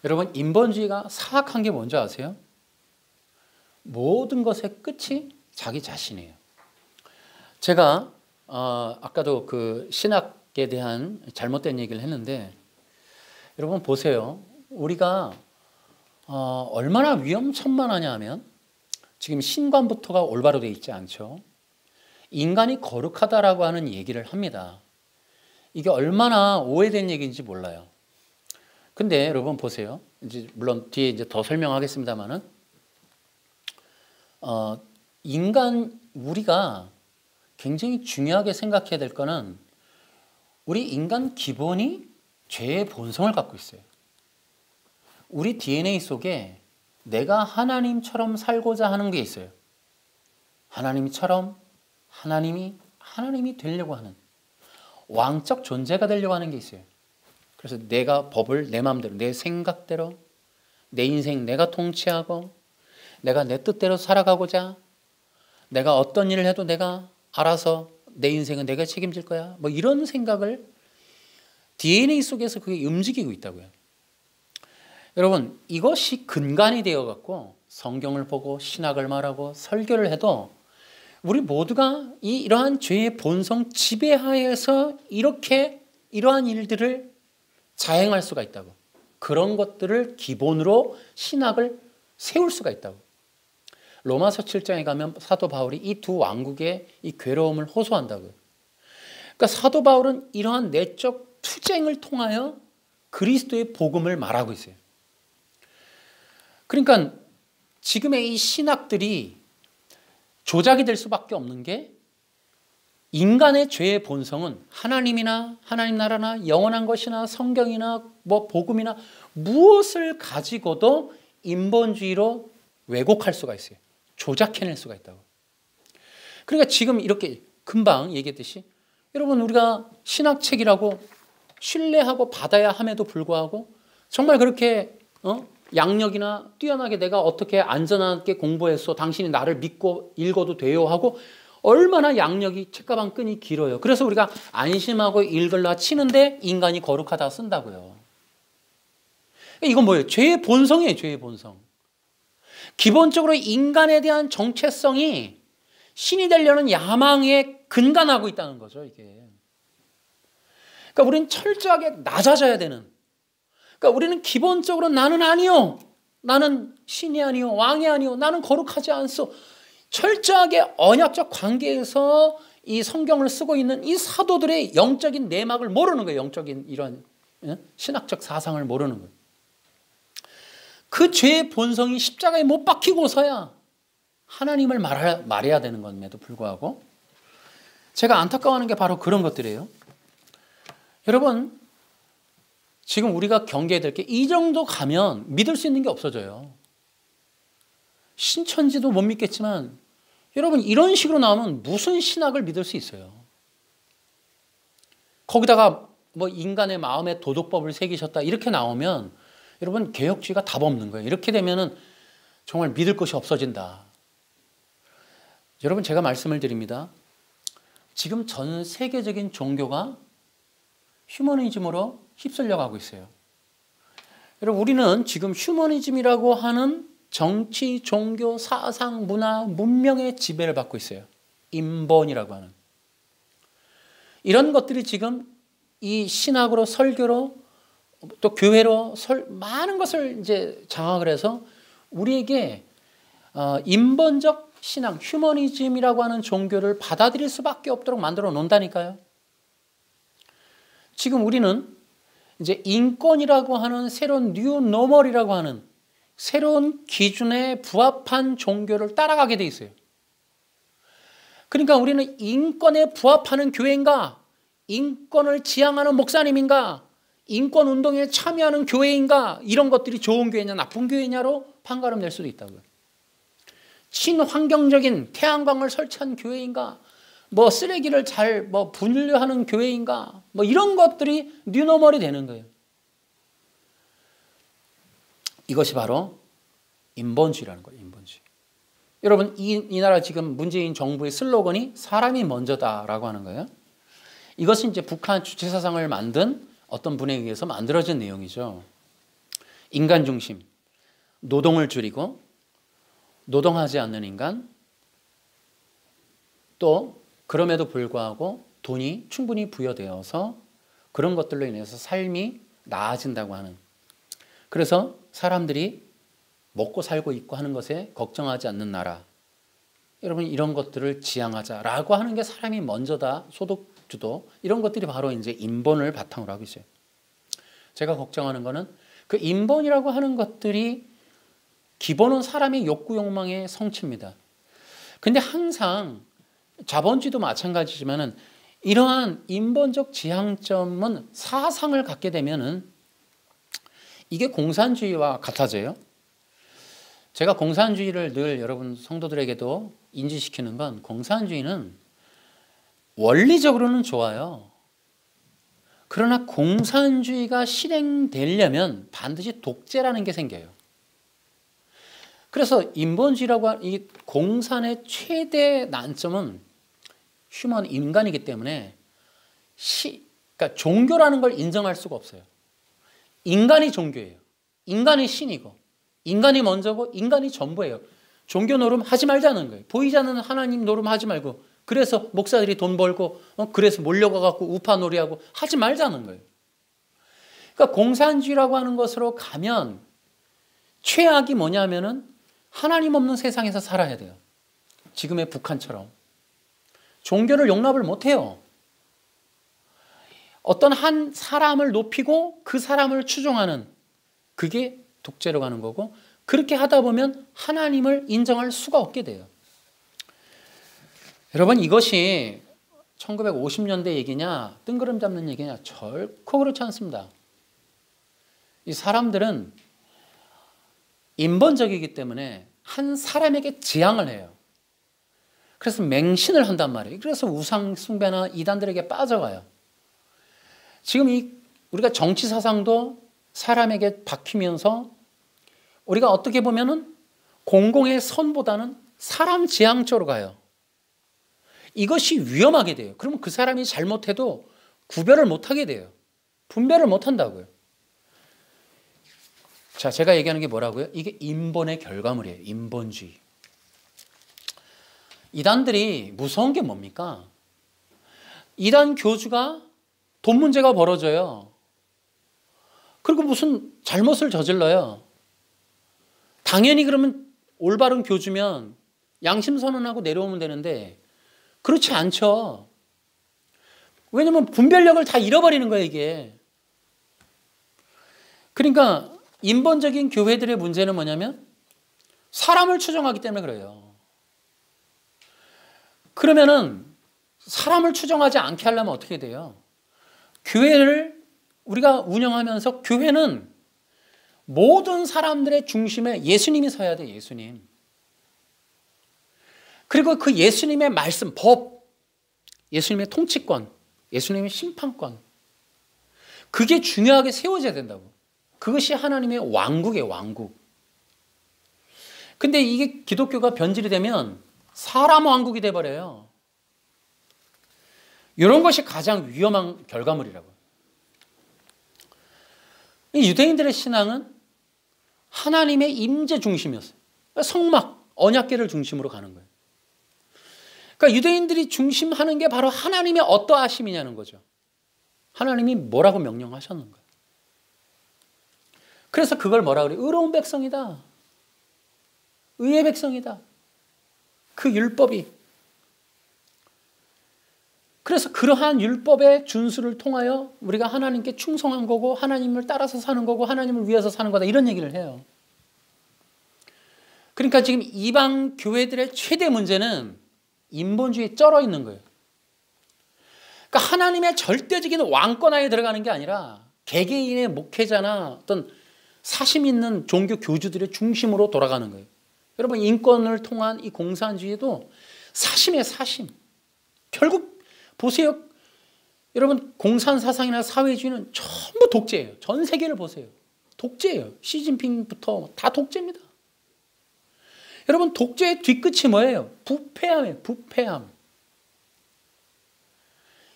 Speaker 1: 여러분 인본주의가 사악한 게 뭔지 아세요? 모든 것의 끝이 자기 자신이에요. 제가 아까도 그 신학에 대한 잘못된 얘기를 했는데 여러분 보세요. 우리가 얼마나 위험천만하냐 하면 지금 신관부터가 올바로 되어 있지 않죠. 인간이 거룩하다라고 하는 얘기를 합니다. 이게 얼마나 오해된 얘기인지 몰라요. 근데 여러분 보세요. 이제 물론 뒤에 이제 더 설명하겠습니다만은 인간 우리가 굉장히 중요하게 생각해야 될 거는 우리 인간 기본이 죄의 본성을 갖고 있어요. 우리 DNA 속에 내가 하나님처럼 살고자 하는 게 있어요. 하나님처럼 하나님이 되려고 하는 왕적 존재가 되려고 하는 게 있어요. 그래서 내가 법을 내 마음대로 내 생각대로 내 인생 내가 통치하고 내가 내 뜻대로 살아가고자 내가 어떤 일을 해도 내가 알아서 내 인생은 내가 책임질 거야. 뭐 이런 생각을 DNA 속에서 그게 움직이고 있다고요. 여러분 이것이 근간이 되어 갖고 성경을 보고 신학을 말하고 설교를 해도 우리 모두가 이러한 죄의 본성 지배하에서 이러한 일들을 자행할 수가 있다고. 그런 것들을 기본으로 신학을 세울 수가 있다고. 로마서 7장에 가면 사도 바울이 이 두 왕국의 이 괴로움을 호소한다고요. 그러니까 사도 바울은 이러한 내적 투쟁을 통하여 그리스도의 복음을 말하고 있어요. 그러니까 지금의 이 신학들이 조작이 될 수밖에 없는 게 인간의 죄의 본성은 하나님이나 하나님 나라나 영원한 것이나 성경이나 뭐 복음이나 무엇을 가지고도 인본주의로 왜곡할 수가 있어요. 조작해낼 수가 있다고. 그러니까 지금 이렇게 금방 얘기했듯이 여러분 우리가 신학책이라고 신뢰하고 받아야 함에도 불구하고 정말 그렇게 양력이나 뛰어나게 내가 어떻게 안전하게 공부했어 당신이 나를 믿고 읽어도 돼요 하고 얼마나 양력이 책가방 끈이 길어요. 그래서 우리가 안심하고 읽으려 치는데 인간이 거룩하다 쓴다고요. 이건 뭐예요? 죄의 본성이에요. 죄의 본성. 기본적으로 인간에 대한 정체성이 신이 되려는 야망에 근간하고 있다는 거죠. 이게. 그러니까 우리는 철저하게 낮아져야 되는. 그러니까 우리는 기본적으로 나는 아니요. 나는 신이 아니요. 왕이 아니요. 나는 거룩하지 않소. 철저하게 언약적 관계에서 이 성경을 쓰고 있는 이 사도들의 영적인 내막을 모르는 거예요. 영적인 이런 신학적 사상을 모르는 거예요. 그 죄의 본성이 십자가에 못 박히고서야 하나님을 말해야 되는 것임에도 불구하고 제가 안타까워하는 게 바로 그런 것들이에요. 여러분 지금 우리가 경계해야 될 게 이 정도 가면 믿을 수 있는 게 없어져요. 신천지도 못 믿겠지만 여러분 이런 식으로 나오면 무슨 신학을 믿을 수 있어요. 거기다가 뭐 인간의 마음에 도덕법을 새기셨다 이렇게 나오면 여러분 개혁주의가 답 없는 거예요. 이렇게 되면은 정말 믿을 것이 없어진다. 여러분 제가 말씀을 드립니다. 지금 전 세계적인 종교가 휴머니즘으로 휩쓸려 가고 있어요. 여러분 우리는 지금 휴머니즘이라고 하는 정치, 종교, 사상, 문화, 문명의 지배를 받고 있어요. 인본이라고 하는. 이런 것들이 지금 이 신학으로 설교로 또 교회로 많은 것을 이제 장악을 해서 우리에게 인본적 신앙, 휴머니즘이라고 하는 종교를 받아들일 수밖에 없도록 만들어 놓는다니까요. 지금 우리는 이제 인권이라고 하는 새로운 뉴 노멀이라고 하는 새로운 기준에 부합한 종교를 따라가게 돼 있어요. 그러니까 우리는 인권에 부합하는 교회인가? 인권을 지향하는 목사님인가? 인권 운동에 참여하는 교회인가? 이런 것들이 좋은 교회냐 나쁜 교회냐로 판가름 낼 수도 있다고요. 친환경적인 태양광을 설치한 교회인가? 뭐 쓰레기를 잘 분류하는 교회인가? 뭐 이런 것들이 뉴노멀이 되는 거예요. 이것이 바로 인본주의라는 거예요. 인본주의. 여러분 이 나라 지금 문재인 정부의 슬로건이 사람이 먼저다라고 하는 거예요. 이것은 이제 북한 주체사상을 만든 어떤 분에 의해서 만들어진 내용이죠. 인간 중심, 노동을 줄이고 노동하지 않는 인간, 또 그럼에도 불구하고 돈이 충분히 부여되어서 그런 것들로 인해서 삶이 나아진다고 하는, 그래서 사람들이 먹고 살고 있고 하는 것에 걱정하지 않는 나라, 여러분 이런 것들을 지향하자라고 하는 게 사람이 먼저다, 소득주도, 이런 것들이 바로 이제 인본을 바탕으로 하고 있어요. 제가 걱정하는 거는 그 인본이라고 하는 것들이 기본은 사람의 욕구 욕망의 성취입니다. 근데 항상 자본주의도 마찬가지지만은 이러한 인본적 지향점은 사상을 갖게 되면은 이게 공산주의와 같아져요. 제가 공산주의를 늘 여러분 성도들에게도 인지시키는 건, 공산주의는 원리적으로는 좋아요. 그러나 공산주의가 실행되려면 반드시 독재라는 게 생겨요. 그래서 인본주의라고 하는 이 공산의 최대 난점은 휴먼, 인간이기 때문에 그러니까 종교라는 걸 인정할 수가 없어요. 인간이 종교예요. 인간이 신이고 인간이 먼저고 인간이 전부예요. 종교 노름 하지 말자는 거예요. 보이지 않는 하나님 노름 하지 말고, 그래서 목사들이 돈 벌고 그래서 몰려가갖고 우파 놀이하고 하지 말자는 거예요. 그러니까 공산주의라고 하는 것으로 가면 최악이 뭐냐면은 하나님 없는 세상에서 살아야 돼요. 지금의 북한처럼. 종교를 용납을 못해요. 어떤 한 사람을 높이고 그 사람을 추종하는, 그게 독재로 가는 거고, 그렇게 하다 보면 하나님을 인정할 수가 없게 돼요. 여러분 이것이 1950년대 얘기냐 뜬구름 잡는 얘기냐, 결코 그렇지 않습니다. 이 사람들은 인본적이기 때문에 한 사람에게 지향을 해요. 그래서 맹신을 한단 말이에요. 그래서 우상 숭배나 이단들에게 빠져가요. 지금 우리가 정치 사상도 사람에게 박히면서 우리가 어떻게 보면은 공공의 선보다는 사람 지향 쪽으로 가요. 이것이 위험하게 돼요. 그러면 그 사람이 잘못해도 구별을 못하게 돼요. 분별을 못한다고요. 자, 제가 얘기하는 게 뭐라고요? 이게 인본의 결과물이에요. 인본주의. 이단들이 무서운 게 뭡니까? 이단 교주가 돈 문제가 벌어져요. 그리고 무슨 잘못을 저질러요. 당연히 그러면 올바른 교주면 양심 선언하고 내려오면 되는데 그렇지 않죠. 왜냐면 분별력을 다 잃어버리는 거예요, 이게. 그러니까 인본적인 교회들의 문제는 뭐냐면 사람을 추종하기 때문에 그래요. 그러면은 사람을 추종하지 않게 하려면 어떻게 돼요? 교회를 우리가 운영하면서 교회는 모든 사람들의 중심에 예수님이 서야 돼요. 예수님. 그리고 그 예수님의 말씀, 법, 예수님의 통치권, 예수님의 심판권, 그게 중요하게 세워져야 된다고. 그것이 하나님의 왕국이에요. 왕국. 근데 이게 기독교가 변질이 되면 사람 왕국이 돼버려요. 이런 것이 가장 위험한 결과물이라고요. 유대인들의 신앙은 하나님의 임재 중심이었어요. 성막, 언약궤를 중심으로 가는 거예요. 그러니까 유대인들이 중심하는 게 바로 하나님의 어떠하심이냐는 거죠. 하나님이 뭐라고 명령하셨는가. 그래서 그걸 뭐라 그래요? 의로운 백성이다. 의의 백성이다. 그 율법이. 그래서 그러한 율법의 준수를 통하여 우리가 하나님께 충성한 거고 하나님을 따라서 사는 거고 하나님을 위해서 사는 거다 이런 얘기를 해요. 그러니까 지금 이방 교회들의 최대 문제는 인본주의에 쩔어 있는 거예요. 그러니까 하나님의 절대적인 왕권하에 들어가는 게 아니라 개개인의 목회자나 어떤 사심 있는 종교 교주들의 중심으로 돌아가는 거예요. 여러분 인권을 통한 이 공산주의도 사심의 사심. 결국 보세요. 여러분 공산사상이나 사회주의는 전부 독재예요. 전 세계를 보세요. 독재예요. 시진핑부터 다 독재입니다. 여러분 독재의 뒤끝이 뭐예요? 부패함이에요. 부패함.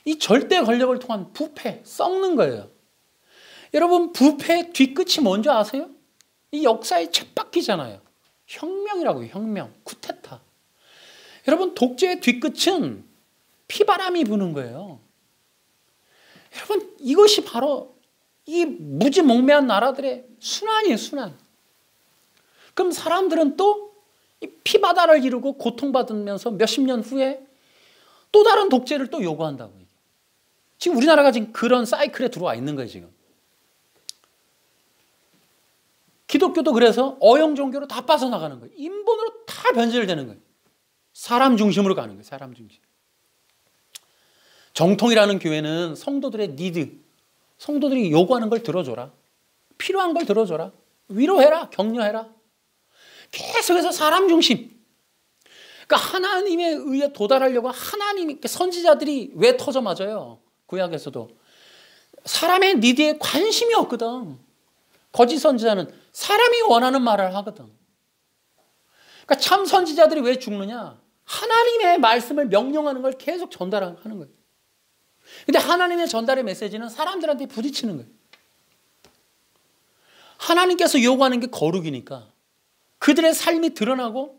Speaker 1: 이 절대 권력을 통한 부패, 썩는 거예요. 여러분 부패의 뒤끝이 뭔지 아세요? 이 역사의 쳇바퀴잖아요. 혁명이라고요. 혁명, 쿠데타. 여러분 독재의 뒤끝은 피바람이 부는 거예요. 여러분 이것이 바로 이 무지몽매한 나라들의 순환이에요. 순환. 그럼 사람들은 또 이 피바다를 이루고 고통받으면서 몇십 년 후에 또 다른 독재를 또 요구한다고. 지금 우리나라가 지금 그런 사이클에 들어와 있는 거예요. 지금. 기독교도 그래서 어영 종교로 다 빠져나가는 거예요. 인본으로 다 변질되는 거예요. 사람 중심으로 가는 거예요. 사람 중심. 정통이라는 교회는 성도들의 니드, 성도들이 요구하는 걸 들어줘라. 필요한 걸 들어줘라. 위로해라. 격려해라. 계속해서 사람 중심. 그러니까 하나님의 의에 도달하려고 하나님, 선지자들이 왜 터져 맞아요? 구약에서도. 사람의 니드에 관심이 없거든. 거짓 선지자는 사람이 원하는 말을 하거든. 그러니까 참 선지자들이 왜 죽느냐? 하나님의 말씀을 명령하는 걸 계속 전달하는 거예요. 근데 하나님의 전달의 메시지는 사람들한테 부딪히는 거예요. 하나님께서 요구하는 게 거룩이니까 그들의 삶이 드러나고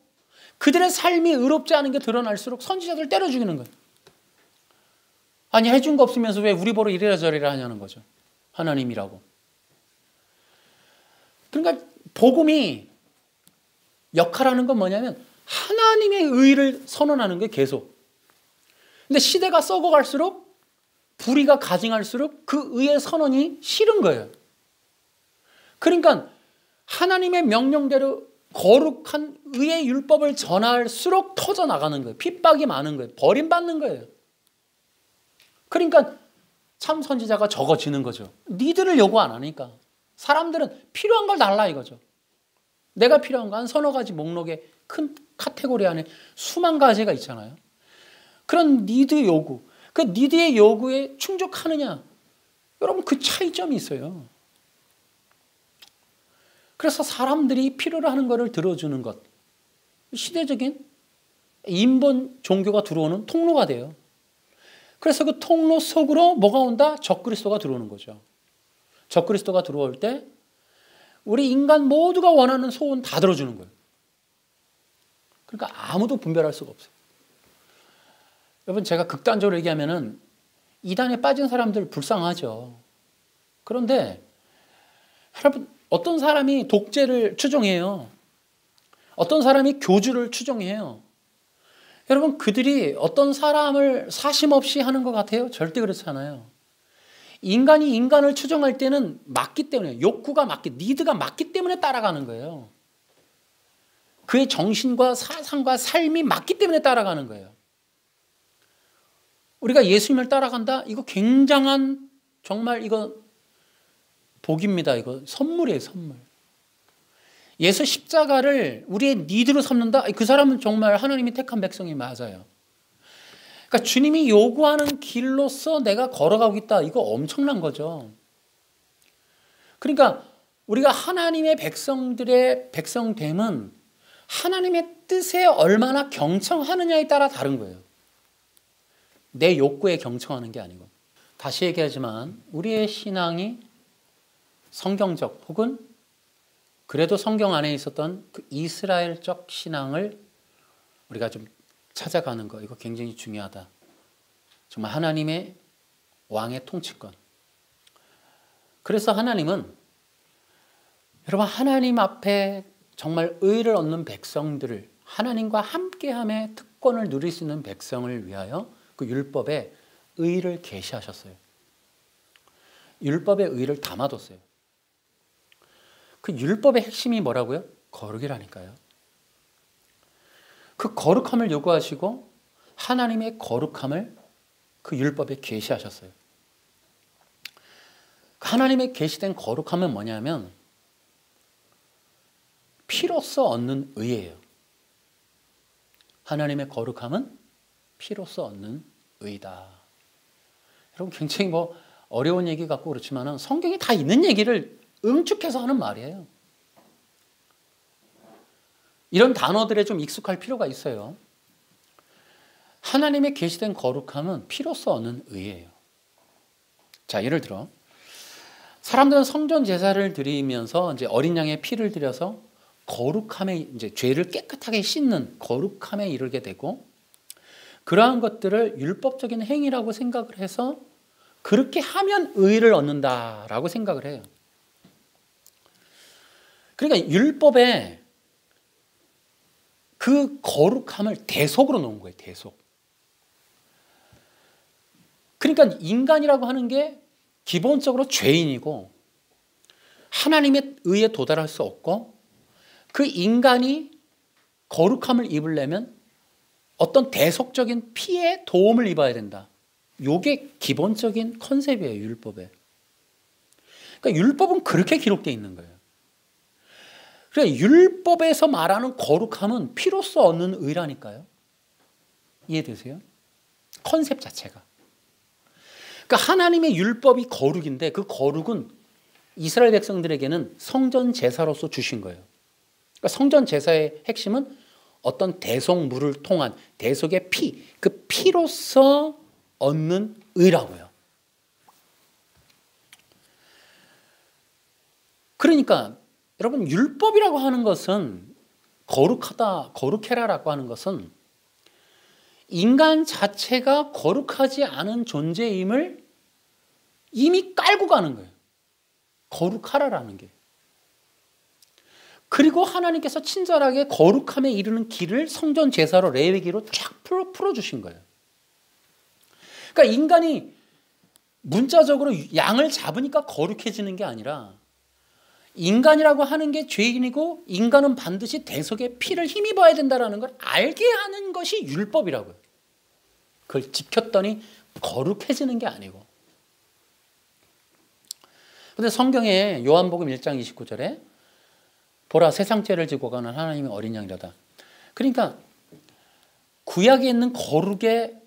Speaker 1: 그들의 삶이 의롭지 않은 게 드러날수록 선지자들 때려 죽이는 거예요. 아니 해준 거 없으면서 왜 우리 보러 이래라 저래라 하냐는 거죠. 하나님이라고. 그러니까 복음이 역할하는 건 뭐냐면 하나님의 의를 선언하는 거예요. 계속. 근데 시대가 썩어갈수록 불의가 가증할수록 그 의의 선언이 싫은 거예요. 그러니까 하나님의 명령대로 거룩한 의의 율법을 전할수록 터져나가는 거예요. 핍박이 많은 거예요. 버림받는 거예요. 그러니까 참 선지자가 적어지는 거죠. 니들을 요구 안 하니까. 사람들은 필요한 걸 달라 이거죠. 내가 필요한 거 한 서너 가지 목록에 큰 카테고리 안에 수만 가지가 있잖아요. 그런 니드 요구. 그 니드의 요구에 충족하느냐. 여러분 그 차이점이 있어요. 그래서 사람들이 필요로 하는 것을 들어주는 것. 시대적인 인본 종교가 들어오는 통로가 돼요. 그래서 그 통로 속으로 뭐가 온다? 적그리스도가 들어오는 거죠. 적그리스도가 들어올 때 우리 인간 모두가 원하는 소원 다 들어주는 거예요. 그러니까 아무도 분별할 수가 없어요. 여러분 제가 극단적으로 얘기하면은 이단에 빠진 사람들 불쌍하죠. 그런데 여러분 어떤 사람이 독재를 추종해요. 어떤 사람이 교주를 추종해요. 여러분 그들이 어떤 사람을 사심 없이 하는 것 같아요? 절대 그렇지 않아요. 인간이 인간을 추종할 때는 맞기 때문에 욕구가 맞기, 니드가 맞기 때문에 따라가는 거예요. 그의 정신과 사상과 삶이 맞기 때문에 따라가는 거예요. 우리가 예수님을 따라간다? 이거 굉장한 정말 이거 복입니다. 이거 선물이에요. 선물. 예수 십자가를 우리의 니드로 삼는다? 그 사람은 정말 하나님이 택한 백성이 맞아요. 그러니까 주님이 요구하는 길로서 내가 걸어가고 있다. 이거 엄청난 거죠. 그러니까 우리가 하나님의 백성들의 백성됨은 하나님의 뜻에 얼마나 경청하느냐에 따라 다른 거예요. 내 욕구에 경청하는 게 아니고. 다시 얘기하지만 우리의 신앙이 성경적 혹은 그래도 성경 안에 있었던 그 이스라엘적 신앙을 우리가 좀 찾아가는 거 이거 굉장히 중요하다. 정말 하나님의 왕의 통치권. 그래서 하나님은 여러분 하나님 앞에 정말 의를 얻는 백성들을 하나님과 함께함의 특권을 누릴 수 있는 백성을 위하여 그 율법에 의를 계시하셨어요. 율법의 의를 담아뒀어요. 그 율법의 핵심이 뭐라고요? 거룩이라니까요. 그 거룩함을 요구하시고 하나님의 거룩함을 그 율법에 계시하셨어요. 하나님의 계시된 거룩함은 뭐냐면 피로써 얻는 의예요. 하나님의 거룩함은 피로써 얻는 의다. 여러분 굉장히 어려운 얘기 같고 그렇지만 성경에 다 있는 얘기를 응축해서 하는 말이에요. 이런 단어들에 좀 익숙할 필요가 있어요. 하나님의 계시된 거룩함은 피로써 얻는 의예요. 자, 예를 들어 사람들은 성전 제사를 드리면서 이제 어린 양의 피를 들여서 거룩함에 이제 죄를 깨끗하게 씻는 거룩함에 이르게 되고 그러한 것들을 율법적인 행위라고 생각을 해서 그렇게 하면 의를 얻는다라고 생각을 해요. 그러니까 율법에 그 거룩함을 대속으로 놓은 거예요. 대속. 그러니까 인간이라고 하는 게 기본적으로 죄인이고 하나님의 의에 도달할 수 없고 그 인간이 거룩함을 입으려면 어떤 대속적인 피에 도움을 입어야 된다. 이게 기본적인 컨셉이에요. 율법에. 그러니까 율법은 그렇게 기록되어 있는 거예요. 그러니까 율법에서 말하는 거룩함은 피로써 얻는 의라니까요. 이해되세요? 컨셉 자체가. 그러니까 하나님의 율법이 거룩인데 그 거룩은 이스라엘 백성들에게는 성전 제사로서 주신 거예요. 그러니까 성전 제사의 핵심은 어떤 대속물을 통한 대속의 피, 그 피로서 얻는 의라고요. 그러니까 여러분 율법이라고 하는 것은 거룩하다, 거룩해라라고 하는 것은 인간 자체가 거룩하지 않은 존재임을 이미 깔고 가는 거예요. 거룩하라라는 게. 그리고 하나님께서 친절하게 거룩함에 이르는 길을 성전 제사로 레위기로 쫙 풀어주신 거예요. 그러니까 인간이 문자적으로 양을 잡으니까 거룩해지는 게 아니라 인간이라고 하는 게 죄인이고 인간은 반드시 대속의 피를 힘입어야 된다는 걸 알게 하는 것이 율법이라고요. 그걸 지켰더니 거룩해지는 게 아니고. 그런데 성경에 요한복음 1장 29절에 보라 세상 죄를 지고 가는 하나님의 어린 양이라다. 그러니까 구약에 있는 거룩의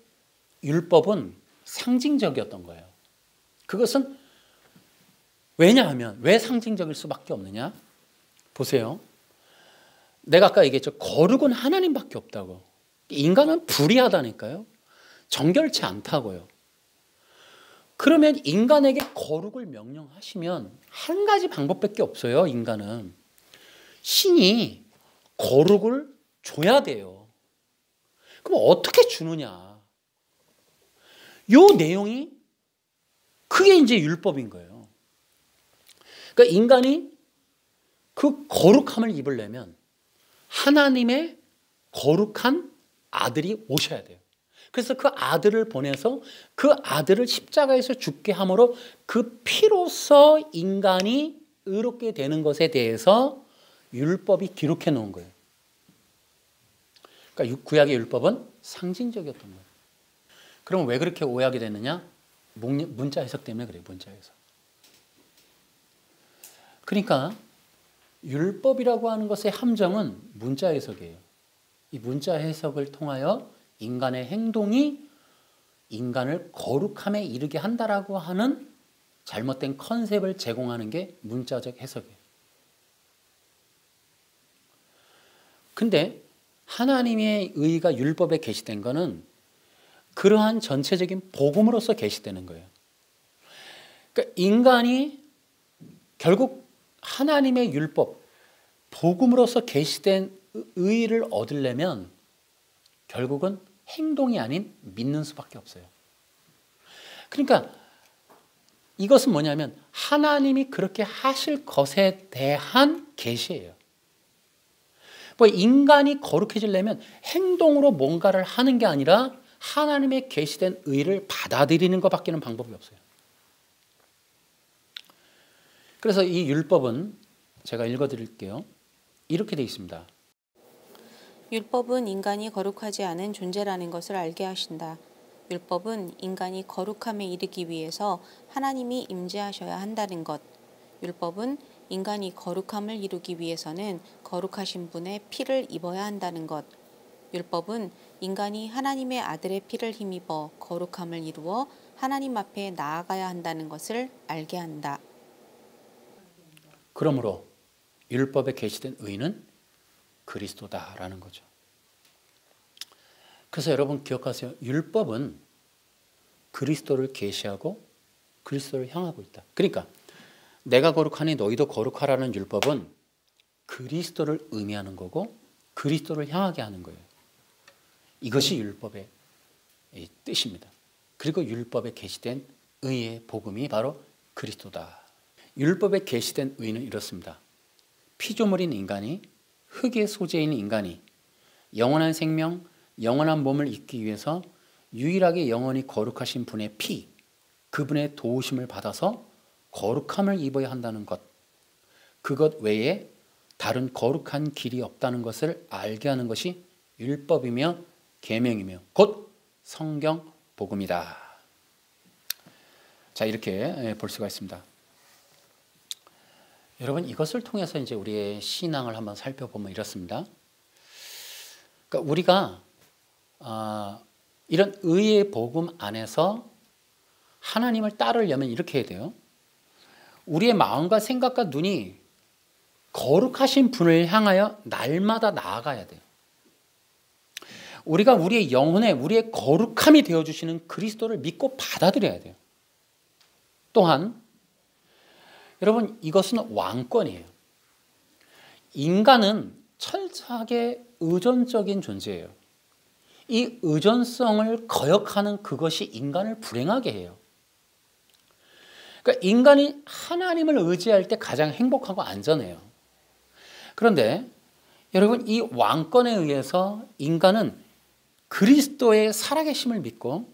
Speaker 1: 율법은 상징적이었던 거예요. 그것은 왜냐하면 왜 상징적일 수밖에 없느냐? 보세요. 내가 아까 얘기했죠. 거룩은 하나님밖에 없다고. 인간은 불의하다니까요. 정결치 않다고요. 그러면 인간에게 거룩을 명령하시면 한 가지 방법밖에 없어요. 인간은. 신이 거룩을 줘야 돼요. 그럼 어떻게 주느냐? 요 내용이 그게 이제 율법인 거예요. 그러니까 인간이 그 거룩함을 입으려면 하나님의 거룩한 아들이 오셔야 돼요. 그래서 그 아들을 보내서 그 아들을 십자가에서 죽게 함으로 그 피로써 인간이 의롭게 되는 것에 대해서 율법이 기록해 놓은 거예요. 그러니까 구약의 율법은 상징적이었던 거예요. 그럼 왜 그렇게 오해하게 됐느냐? 문자 해석 때문에 그래요. 문자 해석. 그러니까 율법이라고 하는 것의 함정은 문자 해석이에요. 이 문자 해석을 통하여 인간의 행동이 인간을 거룩함에 이르게 한다라고 하는 잘못된 컨셉을 제공하는 게 문자적 해석이에요. 근데 하나님의 의가 율법에 계시된 것은 그러한 전체적인 복음으로서 계시되는 거예요. 그러니까 인간이 결국 하나님의 율법, 복음으로서 계시된 의를 얻으려면 결국은 행동이 아닌 믿는 수밖에 없어요. 그러니까 이것은 뭐냐면 하나님이 그렇게 하실 것에 대한 계시예요. 뭐 인간이 거룩해지려면 행동으로 뭔가를 하는 게 아니라 하나님의 계시된 의를 받아들이는 것밖에는 방법이 없어요. 그래서 이 율법은 제가 읽어드릴게요. 이렇게 되어 있습니다.
Speaker 2: 율법은 인간이 거룩하지 않은 존재라는 것을 알게 하신다. 율법은 인간이 거룩함에 이르기 위해서 하나님이 임재하셔야 한다는 것. 율법은 인간이 거룩함을 이루기 위해서는 거룩하신 분의 피를 입어야 한다는 것. 율법은 인간이 하나님의 아들의 피를 힘입어 거룩함을 이루어 하나님 앞에 나아가야 한다는 것을 알게 한다.
Speaker 1: 그러므로 율법에 계시된 의는 그리스도다라는 거죠. 그래서 여러분 기억하세요. 율법은 그리스도를 계시하고 그리스도를 향하고 있다. 그러니까 내가 거룩하니 너희도 거룩하라는 율법은 그리스도를 의미하는 거고 그리스도를 향하게 하는 거예요. 이것이 율법의 뜻입니다. 그리고 율법에 계시된 의의 복음이 바로 그리스도다. 율법에 계시된 의는 이렇습니다. 피조물인 인간이, 흙의 소재인 인간이 영원한 생명, 영원한 몸을 잇기 위해서 유일하게 영원히 거룩하신 분의 피, 그분의 도우심을 받아서 거룩함을 입어야 한다는 것, 그것 외에 다른 거룩한 길이 없다는 것을 알게 하는 것이 율법이며 계명이며 곧 성경 복음이다. 자, 이렇게 볼 수가 있습니다. 여러분, 이것을 통해서 이제 우리의 신앙을 한번 살펴보면 이렇습니다. 그러니까 우리가 이런 의의 복음 안에서 하나님을 따르려면 이렇게 해야 돼요. 우리의 마음과 생각과 눈이 거룩하신 분을 향하여 날마다 나아가야 돼요. 우리가 우리의 영혼에 우리의 거룩함이 되어주시는 그리스도를 믿고 받아들여야 돼요. 또한 여러분, 이것은 왕권이에요. 인간은 철저하게 의존적인 존재예요. 이 의존성을 거역하는 그것이 인간을 불행하게 해요. 그러니까 인간이 하나님을 의지할 때 가장 행복하고 안전해요. 그런데 여러분, 이 왕권에 의해서 인간은 그리스도의 살아계심을 믿고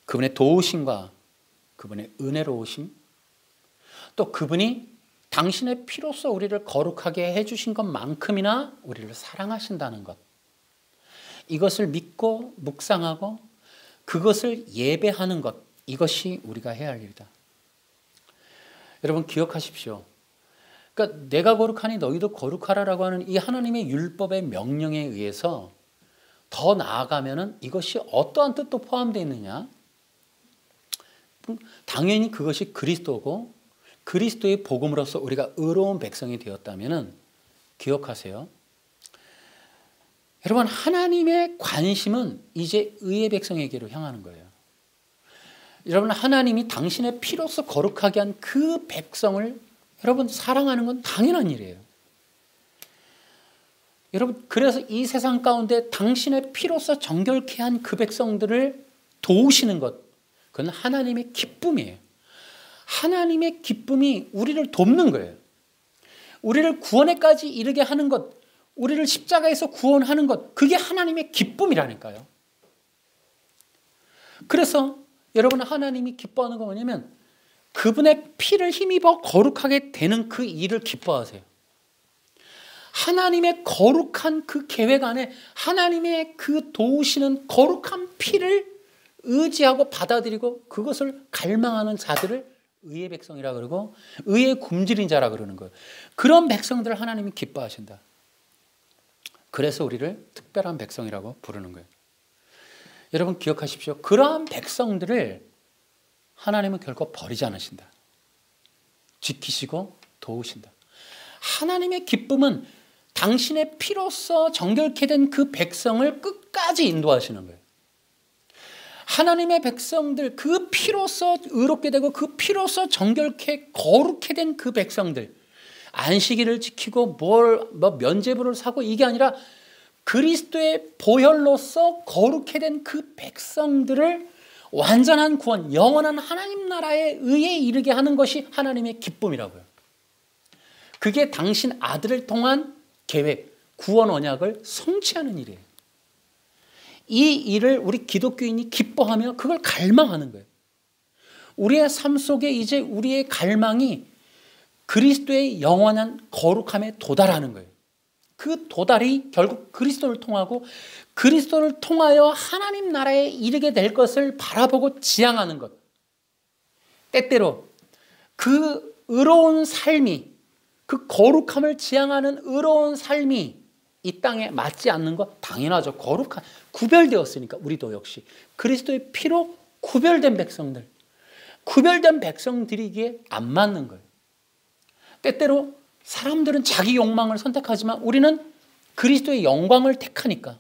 Speaker 1: 그분의 도우심과 그분의 은혜로우심, 또 그분이 당신의 피로써 우리를 거룩하게 해주신 것만큼이나 우리를 사랑하신다는 것, 이것을 믿고 묵상하고 그것을 예배하는 것, 이것이 우리가 해야 할 일이다. 여러분 기억하십시오. 그러니까 내가 거룩하니 너희도 거룩하라라고 하는 이 하나님의 율법의 명령에 의해서 더 나아가면은 이것이 어떠한 뜻도 포함되어 있느냐? 당연히 그것이 그리스도고 그리스도의 복음으로서 우리가 의로운 백성이 되었다면은 기억하세요. 여러분, 하나님의 관심은 이제 의의 백성에게로 향하는 거예요. 여러분, 하나님이 당신의 피로서 거룩하게 한 그 백성을 여러분 사랑하는 건 당연한 일이에요. 여러분, 그래서 이 세상 가운데 당신의 피로서 정결케 한 그 백성들을 도우시는 것, 그건 하나님의 기쁨이에요. 하나님의 기쁨이 우리를 돕는 거예요. 우리를 구원에까지 이르게 하는 것, 우리를 십자가에서 구원하는 것, 그게 하나님의 기쁨이라니까요. 그래서 여러분, 하나님이 기뻐하는 건 뭐냐면 그분의 피를 힘입어 거룩하게 되는 그 일을 기뻐하세요. 하나님의 거룩한 그 계획 안에 하나님의 그 도우시는 거룩한 피를 의지하고 받아들이고 그것을 갈망하는 자들을 의의 백성이라 그러고 의의 굶주린 자라 그러는 거예요. 그런 백성들을 하나님이 기뻐하신다. 그래서 우리를 특별한 백성이라고 부르는 거예요. 여러분 기억하십시오. 그러한 백성들을 하나님은 결코 버리지 않으신다. 지키시고 도우신다. 하나님의 기쁨은 당신의 피로써 정결케 된 그 백성을 끝까지 인도하시는 거예요. 하나님의 백성들, 그 피로써 의롭게 되고 그 피로써 정결케 거룩해 된 그 백성들, 안식일을 지키고 면죄부를 사고 이게 아니라 그리스도의 보혈로서 거룩해 된 그 백성들을 완전한 구원, 영원한 하나님 나라의 의에 이르게 하는 것이 하나님의 기쁨이라고요. 그게 당신 아들을 통한 계획, 구원 언약을 성취하는 일이에요. 이 일을 우리 기독교인이 기뻐하며 그걸 갈망하는 거예요. 우리의 삶 속에 이제 우리의 갈망이 그리스도의 영원한 거룩함에 도달하는 거예요. 그 도달이 결국 그리스도를 통하고 그리스도를 통하여 하나님 나라에 이르게 될 것을 바라보고 지향하는 것. 때때로 그 의로운 삶이, 그 거룩함을 지향하는 의로운 삶이 이 땅에 맞지 않는 것 당연하죠. 거룩한, 구별되었으니까 우리도 역시 그리스도의 피로 구별된 백성들, 구별된 백성들이기에 안 맞는 거예요. 때때로 사람들은 자기 욕망을 선택하지만 우리는 그리스도의 영광을 택하니까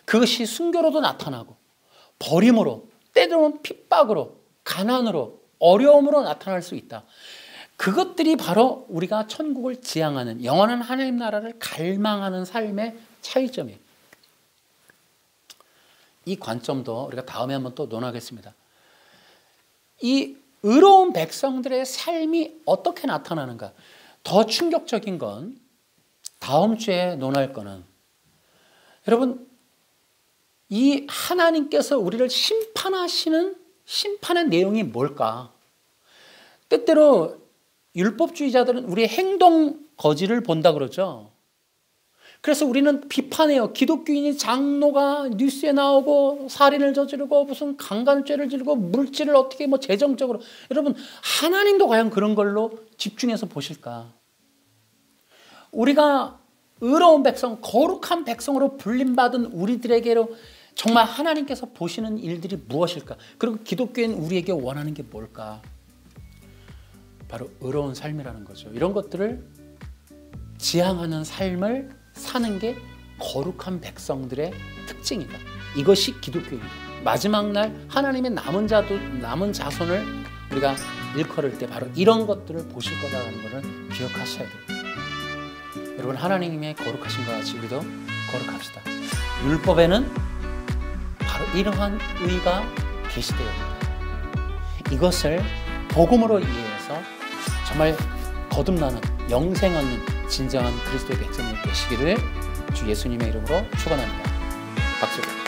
Speaker 1: 그것이 순교로도 나타나고 버림으로, 때로는 핍박으로, 가난으로, 어려움으로 나타날 수 있다. 그것들이 바로 우리가 천국을 지향하는, 영원한 하나님 나라를 갈망하는 삶의 차이점이에요. 이 관점도 우리가 다음에 한번 또 논하겠습니다. 이 의로운 백성들의 삶이 어떻게 나타나는가? 더 충격적인 건 다음 주에 논할 거는, 여러분, 이 하나님께서 우리를 심판하시는 심판의 내용이 뭘까? 때때로 율법주의자들은 우리의 행동 거지를 본다 그러죠. 그래서 우리는 비판해요. 기독교인이 장로가 뉴스에 나오고 살인을 저지르고 무슨 강간죄를 지르고 물질을 어떻게 뭐 재정적으로. 여러분, 하나님도 과연 그런 걸로 집중해서 보실까? 우리가 의로운 백성, 거룩한 백성으로 불림받은 우리들에게로 정말 하나님께서 보시는 일들이 무엇일까? 그리고 기독교인 우리에게 원하는 게 뭘까? 바로 의로운 삶이라는 거죠. 이런 것들을 지향하는 삶을 사는 게 거룩한 백성들의 특징이다. 이것이 기독교입니다. 마지막 날 하나님의 남은 자손을 우리가 일컬을 때 바로 이런 것들을 보실 거다라는 것을 기억하셔야 돼요. 여러분, 하나님의 거룩하신 것 같이 우리도 거룩합시다. 율법에는 바로 이러한 의가 계시되어 있다. 이것을 복음으로 이해해서 정말 거듭나는, 영생 얻는 진정한 그리스도의 백성이 되시기를 주 예수님의 이름으로 축원합니다. 박수.